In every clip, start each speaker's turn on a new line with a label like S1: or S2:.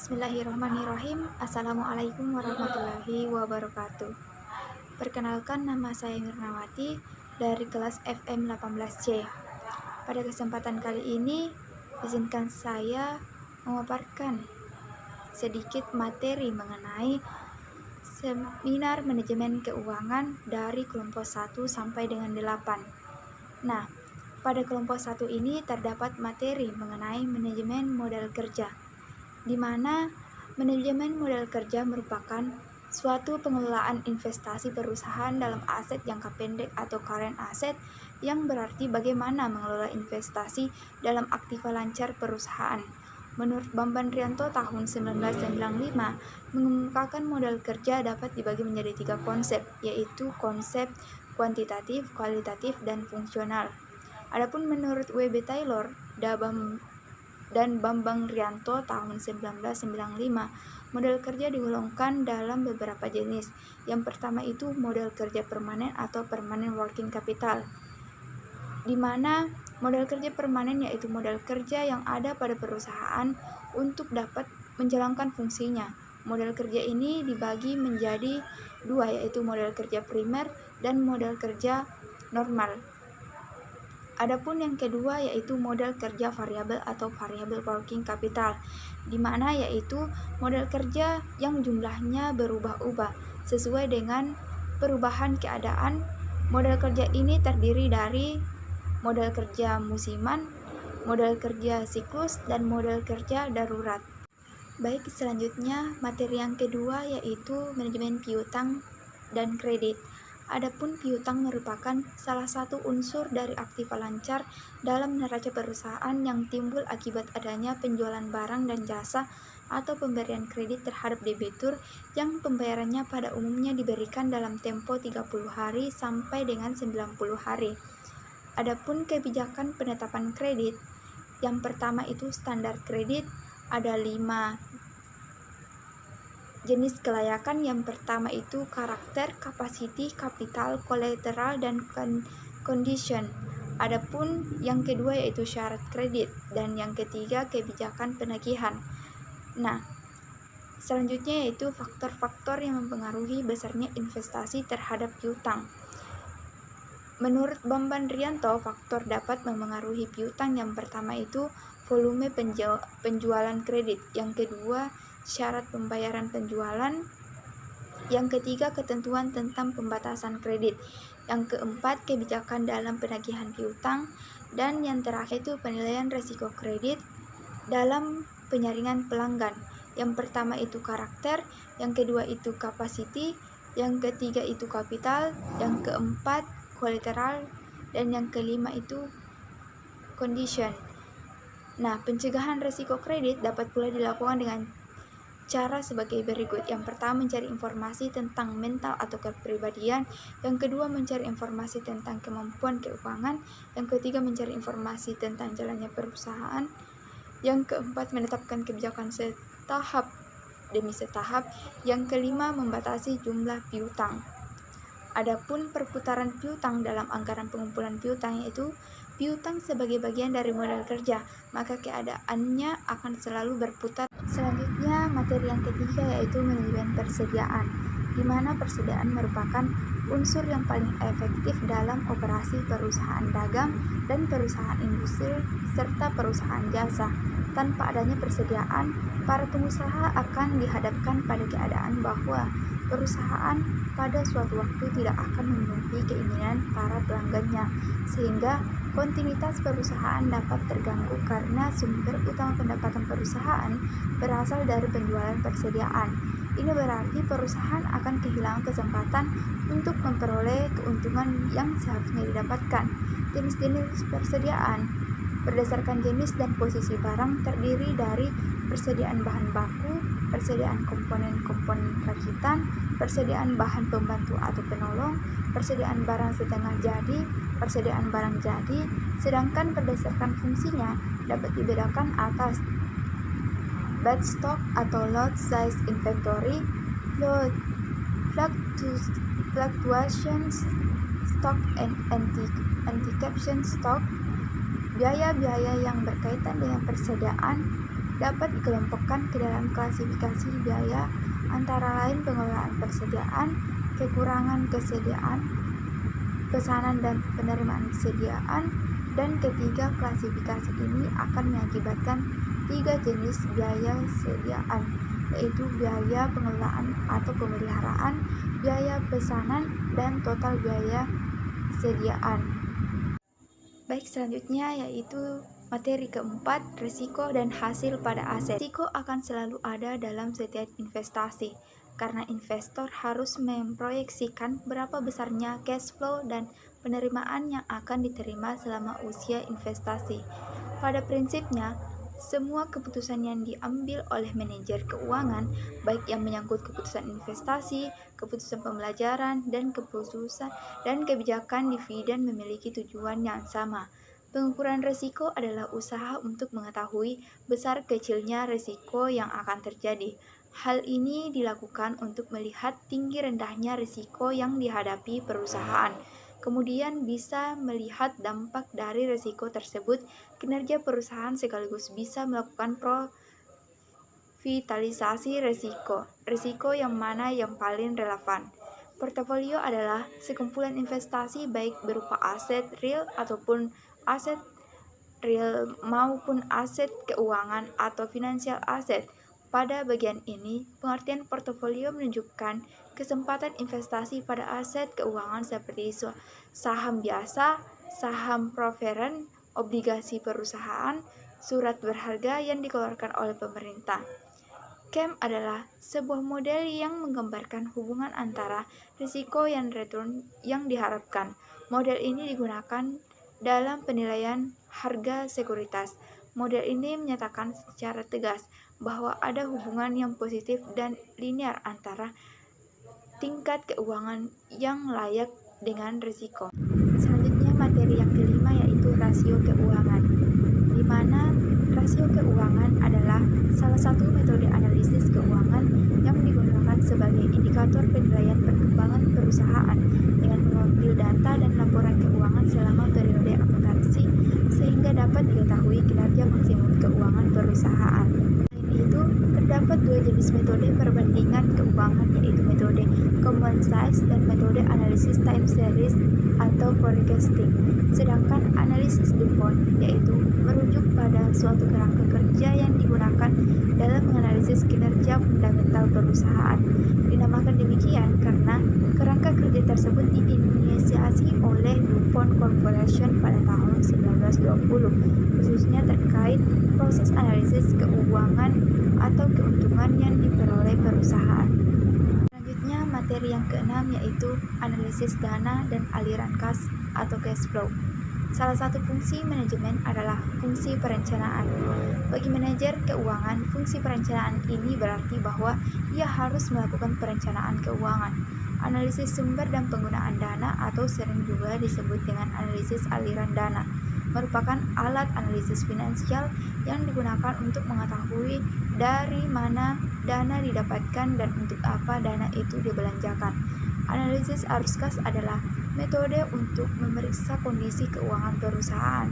S1: Bismillahirrahmanirrahim. Assalamualaikum warahmatullahi wabarakatuh. Perkenalkan, nama saya Mirnawati dari kelas FM 18C. Pada kesempatan kali ini, izinkan saya memaparkan sedikit materi mengenai seminar manajemen keuangan dari kelompok 1 sampai dengan 8. Nah, pada kelompok 1 ini terdapat materi mengenai manajemen modal kerja, di mana manajemen modal kerja merupakan suatu pengelolaan investasi perusahaan dalam aset jangka pendek atau current asset, yang berarti bagaimana mengelola investasi dalam aktiva lancar perusahaan. Menurut Bambang Rianto tahun 1995, mengemukakan modal kerja dapat dibagi menjadi 3 konsep, yaitu konsep kuantitatif, kualitatif, dan fungsional. Adapun menurut W.B. Taylor dan Bambang Rianto tahun 1995, modal kerja digolongkan dalam beberapa jenis. Yang pertama itu modal kerja permanen atau permanent working capital, di mana modal kerja permanen yaitu modal kerja yang ada pada perusahaan untuk dapat menjalankan fungsinya. Modal kerja ini dibagi menjadi 2, yaitu modal kerja primer dan modal kerja normal. Adapun yang kedua yaitu modal kerja variabel atau variable working capital, di mana yaitu modal kerja yang jumlahnya berubah-ubah sesuai dengan perubahan keadaan. Modal kerja ini terdiri dari modal kerja musiman, modal kerja siklus, dan modal kerja darurat. Baik, selanjutnya materi yang kedua yaitu manajemen piutang dan kredit. Adapun piutang merupakan salah satu unsur dari aktiva lancar dalam neraca perusahaan yang timbul akibat adanya penjualan barang dan jasa atau pemberian kredit terhadap debitur yang pembayarannya pada umumnya diberikan dalam tempo 30 hari sampai dengan 90 hari. Adapun kebijakan penetapan kredit, yang pertama itu standar kredit, ada 5 jenis kelayakan. Yang pertama itu karakter, capacity, kapital, collateral, dan condition. Adapun yang kedua yaitu syarat kredit, dan yang ketiga kebijakan penagihan. Nah, selanjutnya yaitu faktor-faktor yang mempengaruhi besarnya investasi terhadap piutang. Menurut Bambang Rianto, faktor dapat mempengaruhi piutang yang pertama itu volume penjualan kredit, yang kedua syarat pembayaran penjualan, yang ketiga ketentuan tentang pembatasan kredit, yang keempat kebijakan dalam penagihan piutang, dan yang terakhir itu penilaian risiko kredit dalam penyaringan pelanggan. Yang pertama itu karakter, yang kedua itu capacity, yang ketiga itu kapital, yang keempat collateral, dan yang kelima itu condition. Nah, pencegahan risiko kredit dapat pula dilakukan dengan cara sebagai berikut. Yang pertama, mencari informasi tentang mental atau kepribadian. Yang kedua, mencari informasi tentang kemampuan keuangan. Yang ketiga, mencari informasi tentang jalannya perusahaan. Yang keempat, menetapkan kebijakan setahap demi setahap. Yang kelima, membatasi jumlah piutang. Adapun perputaran piutang dalam anggaran pengumpulan piutang yaitu piutang sebagai bagian dari modal kerja, maka keadaannya akan selalu berputar. Selanjutnya, materi yang ketiga yaitu manajemen persediaan, di mana persediaan merupakan unsur yang paling efektif dalam operasi perusahaan dagang dan perusahaan industri serta perusahaan jasa. Tanpa adanya persediaan, para pengusaha akan dihadapkan pada keadaan bahwa perusahaan pada suatu waktu tidak akan memenuhi keinginan para pelanggannya, sehingga kontinuitas perusahaan dapat terganggu karena sumber utama pendapatan perusahaan berasal dari penjualan persediaan. Ini berarti perusahaan akan kehilangan kesempatan untuk memperoleh keuntungan yang seharusnya didapatkan. Jenis-jenis persediaan berdasarkan jenis dan posisi barang terdiri dari persediaan bahan baku, persediaan komponen-komponen rakitan, persediaan bahan pembantu atau penolong, persediaan barang setengah jadi, persediaan barang jadi, sedangkan berdasarkan fungsinya dapat dibedakan atas batch stock atau lot size inventory, load fluctuation stock and anti-caption stock, Biaya-biaya yang berkaitan dengan persediaan dapat dikelompokkan ke dalam klasifikasi biaya, antara lain pengelolaan persediaan, kekurangan kesediaan, pesanan dan penerimaan kesediaan, dan ketiga klasifikasi ini akan mengakibatkan 3 jenis biaya sediaan, yaitu biaya pengelolaan atau pemeliharaan, biaya pesanan, dan total biaya sediaan. Baik, selanjutnya yaitu materi keempat, risiko dan hasil pada aset. Risiko akan selalu ada dalam setiap investasi, karena investor harus memproyeksikan berapa besarnya cash flow dan penerimaan yang akan diterima selama usia investasi. Pada prinsipnya, semua keputusan yang diambil oleh manajer keuangan, baik yang menyangkut keputusan investasi, keputusan pembelajaran, dan kebijakan dividen memiliki tujuan yang sama. Pengukuran risiko adalah usaha untuk mengetahui besar kecilnya risiko yang akan terjadi. Hal ini dilakukan untuk melihat tinggi rendahnya risiko yang dihadapi perusahaan. Kemudian bisa melihat dampak dari risiko tersebut kinerja perusahaan, sekaligus bisa melakukan profitalisasi risiko yang mana yang paling relevan. Portofolio adalah sekumpulan investasi baik berupa aset real ataupun aset real maupun aset keuangan atau financial asset. Pada bagian ini, pengertian portofolio menunjukkan kesempatan investasi pada aset keuangan seperti saham biasa, saham preferen, obligasi perusahaan, surat berharga yang dikeluarkan oleh pemerintah. CAM adalah sebuah model yang menggambarkan hubungan antara risiko dan return yang diharapkan. Model ini digunakan dalam penilaian harga sekuritas. Model ini menyatakan secara tegas bahwa ada hubungan yang positif dan linear antara tingkat keuangan yang layak dengan risiko. Selanjutnya materi yang kelima yaitu rasio keuangan, di mana rasio keuangan adalah salah satu metode analisis keuangan yang digunakan sebagai indikator penilaian perkembangan perusahaan dengan mengambil data dan laporan keuangan selama periode akuntansi sehingga dapat diketahui kinerja maksimum keuangan perusahaan. Selain itu, terdapat 2 jenis metode perbandingan keuangan, yaitu metode common size dan metode analisis time series atau forecasting. Sedangkan analisis DuPont yaitu merujuk pada suatu kerangka kerja yang digunakan dalam menganalisis kinerja fundamental perusahaan. Dinamakan demikian karena kerangka kerja tersebut diinisiasi oleh DuPont Corporation pada tahun 1920, khususnya terkait proses analisis keuangan atau keuntungan yang diperoleh perusahaan. Selanjutnya materi yang keenam yaitu analisis dana dan aliran kas atau cash flow. Salah satu fungsi manajemen adalah fungsi perencanaan. Bagi manajer keuangan, fungsi perencanaan ini berarti bahwa ia harus melakukan perencanaan keuangan, analisis sumber dan penggunaan dana atau sering juga disebut dengan analisis aliran dana, merupakan alat analisis finansial yang digunakan untuk mengetahui dari mana dana didapatkan dan untuk apa dana itu dibelanjakan. Analisis arus kas adalah metode untuk memeriksa kondisi keuangan perusahaan.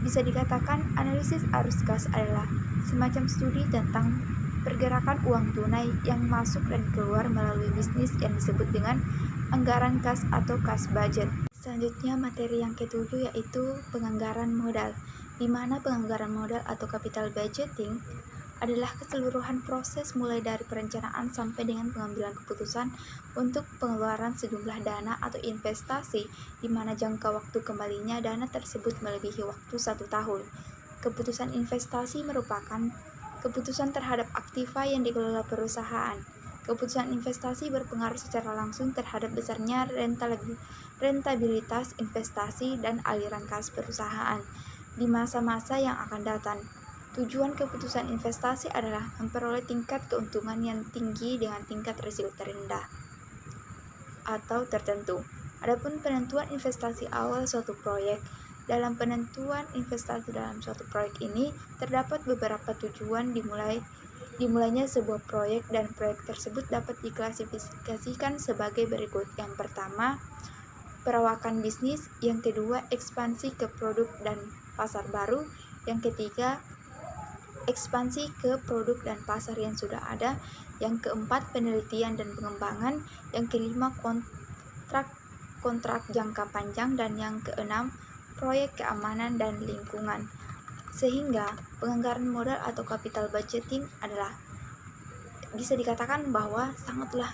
S1: Bisa dikatakan analisis arus kas adalah semacam studi tentang pergerakan uang tunai yang masuk dan keluar melalui bisnis yang disebut dengan anggaran kas atau kas budget. Selanjutnya materi yang ketujuh yaitu penganggaran modal, di mana penganggaran modal atau capital budgeting adalah keseluruhan proses mulai dari perencanaan sampai dengan pengambilan keputusan untuk pengeluaran sejumlah dana atau investasi, di mana jangka waktu kembalinya dana tersebut melebihi waktu 1 tahun. Keputusan investasi merupakan keputusan terhadap aktiva yang dikelola perusahaan. Keputusan investasi berpengaruh secara langsung terhadap besarnya rentabilitas investasi dan aliran kas perusahaan di masa-masa yang akan datang. Tujuan keputusan investasi adalah memperoleh tingkat keuntungan yang tinggi dengan tingkat risiko terendah atau tertentu. Adapun penentuan investasi awal suatu proyek, dalam penentuan investasi dalam suatu proyek ini terdapat beberapa tujuan dimulainya sebuah proyek, dan proyek tersebut dapat diklasifikasikan sebagai berikut. Yang pertama, perawakan bisnis, yang kedua, ekspansi ke produk dan pasar baru. Yang ketiga, ekspansi ke produk dan pasar yang sudah ada. Yang keempat, penelitian dan pengembangan. Yang kelima, kontrak jangka panjang. Dan yang keenam, proyek keamanan dan lingkungan. Sehingga penganggaran modal atau capital budgeting adalah bisa dikatakan bahwa sangatlah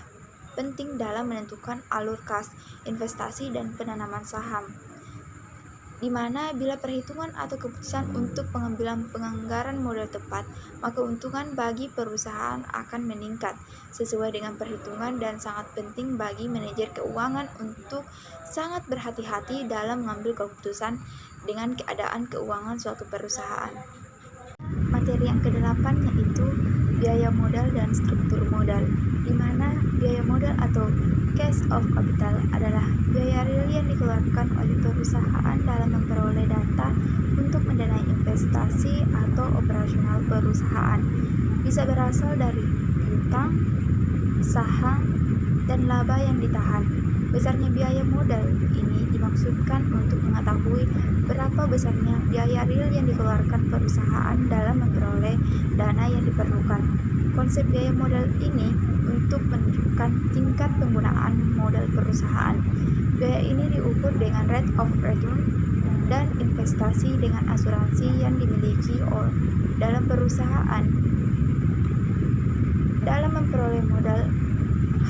S1: penting dalam menentukan alur kas, investasi, dan penanaman saham. Di mana bila perhitungan atau keputusan untuk pengambilan penganggaran modal tepat, maka keuntungan bagi perusahaan akan meningkat sesuai dengan perhitungan, dan sangat penting bagi manajer keuangan untuk sangat berhati-hati dalam mengambil keputusan dengan keadaan keuangan suatu perusahaan. Materi yang kedelapan yaitu biaya modal dan struktur modal, di mana biaya modal atau cost of capital adalah biaya real yang dikeluarkan oleh perusahaan dalam memperoleh data untuk mendanai investasi atau operasional perusahaan. Bisa berasal dari piutang, saham, dan laba yang ditahan. Besarnya biaya modal ini dimaksudkan untuk mengetahui berapa besarnya biaya real yang dikeluarkan perusahaan dalam memperoleh dana yang diperlukan. Konsep biaya modal ini untuk menunjukkan tingkat penggunaan modal perusahaan. Biaya ini diukur dengan rate of return dan investasi dengan asuransi yang dimiliki dalam perusahaan. Dalam memperoleh modal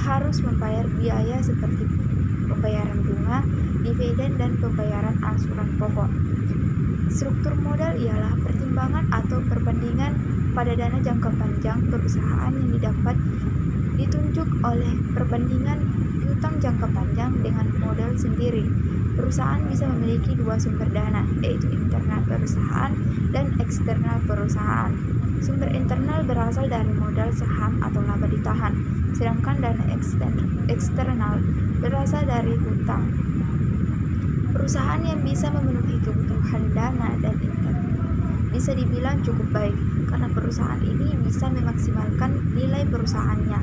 S1: harus membayar biaya seperti pembayaran bunga, dividen, dan pembayaran angsuran pokok. Struktur modal ialah pertimbangan atau perbandingan pada dana jangka panjang perusahaan yang didapat ditunjuk oleh perbandingan piutang jangka panjang dengan modal sendiri. Perusahaan bisa memiliki dua sumber dana, yaitu internal perusahaan dan eksternal perusahaan. Sumber internal berasal dari modal saham atau laba ditahan, sedangkan dana eksternal berasal dari hutang. Perusahaan yang bisa memenuhi kebutuhan dana dan internal bisa dibilang cukup baik, karena perusahaan ini bisa memaksimalkan nilai perusahaannya.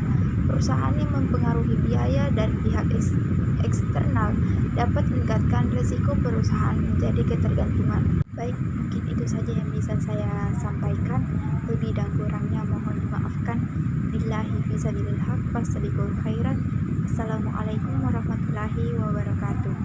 S1: Perusahaan yang mempengaruhi biaya dari pihak eksternal dapat meningkatkan risiko perusahaan menjadi ketergantungan. Baik, mungkin itu saja yang bisa saya sampaikan. Lebih dan kurangnya mohon dimaafkan. Billahi fisabilil haq, fastabiqul khairat. Assalamualaikum warahmatullahi wabarakatuh.